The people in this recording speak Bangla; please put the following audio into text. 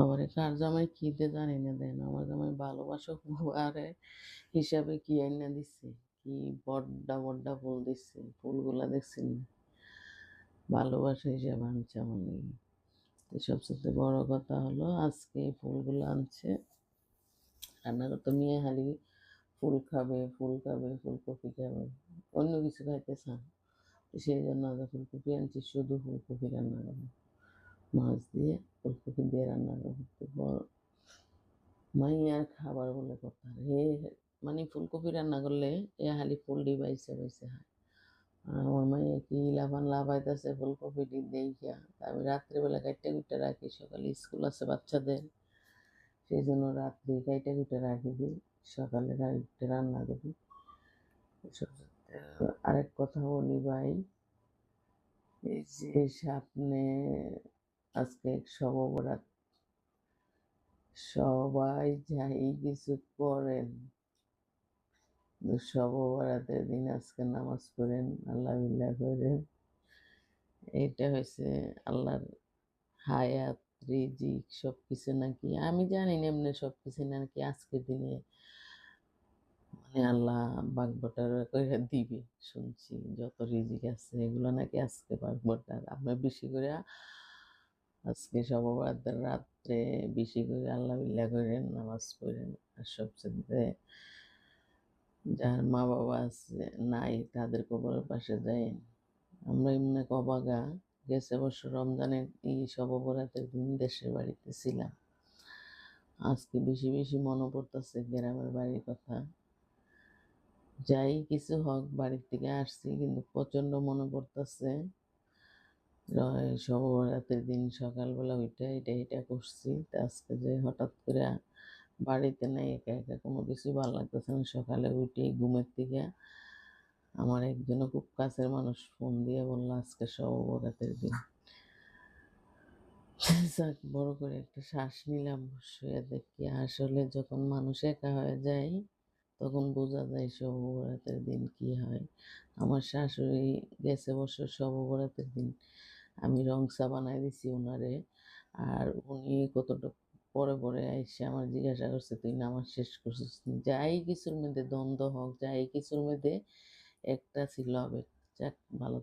আমারে কার জামাই কি দিয়ে জানি না দেন। আমার জামাই ভালোবাসা উপহারে হিসাবে কি আইনা দিছে। কি বড্ডা, বড্ডা ফুল দিছে। ফুলগুলা দেখছেন? ভালোবাসা হিসেবে আনছে আমার লাইগা। তো সবচাইতে বড় কথা হলো আজকে এই ফুলগুলো আনছে। রান্না করতে মেয়ে খালি ফুল খাবে, ফুল খাবে, ফুলকপি খাবে। অন্য কিছু খাইতে চায় না। তো সেইজন্য আজকে ফুলকপি আনছি, শুধু ফুলকপি রান্না করব। মাছ দিয়ে ফুলকপি দিয়ে রান্না করব। তো মাইয়ার খাবার বলে কথা। মানে ফুলকপি রান্না করলে খালি ফুলডি বাইসে বাইসে খায়। আর আমার মাইয়া কি লাফান লাফাইতেছে ফুলকপিটি দেইখা। আমি রাত্রেবেলা কাইটটা কুইটটা রাখি, সকালে স্কুল আছে বাচ্চাদের। সেই জন্য রাত্রে কাইটটা কুইটটা রাখি দিই, সকালে রাইতে রান্না করি। আরেক কথা বলি ভাই, এই যে সামনে আজকে শব বরাত, সবাই যাই কিছু করেন, শব বরাতের দিন আজকে নামাজ পড়েন, আল্লাহ বিল্লাহ করেন। এটা হয়েছে আল্লাহর হায়াত, রিজিক সবকিছু নাকি আমি জানি না, এমনি সবকিছু নাকি আজকের দিনে মানে আল্লাহ বাগবটারা করে দিবে। শুনছি যত রিজিক আছে এগুলো নাকি আজকে বাগবটার। আমরা বেশি করে আজকে শব বরাতের রাত্রে বেশি করে আল্লাহ বিল্লাহ করেন, নামাজ পড়েন। আর সবচেয়ে যার মা বাবা আছে নাই তাদের কবরের পাশে যায়। আমরা এমনি অবাগা, গেছে বছর রমজানের এই শব বরাতের দিন দেশের বাড়িতে ছিলাম। আজকে বেশি বেশি মনে পড়তেছে গ্রামের বাড়ির কথা। যাই কিছু হোক, বাড়ির থেকে আসছি কিন্তু প্রচন্ড মনে পড়তেছে। শব বরাতের দিন সকালবেলা উঠে এটা করছি। তা আজকে যে হঠাৎ করে বাড়িতে নাই, একা একা কোনো কিছু ভালো লাগতেছে না। সকালে উঠে ঘুমের থেকে আমার একজনও খুব কাছের মানুষ ফোন দিয়ে বললো আজকে শব বরাতের দিন। যাক, বড় করে একটা শ্বাস নিলাম, শুয়ে দেখি আসলে যখন মানুষ একা হয়ে যায় তখন বোঝা যায় শব বরাতের দিন কি হয়। আমার শাশুড়ি গেছে বছর শব বরাতের দিন আমি রং চা বানাই দিছি উনারে। আর উনি কতটা পরে পরে আইসে আমার জিজ্ঞাসা করছে তুই নামাজ শেষ করছিস নি? যাই কিছুর মধ্যে দ্বন্দ্ব হোক, যাই কিছুর মধ্যে একটা ছিল হবে। যাক, ভালো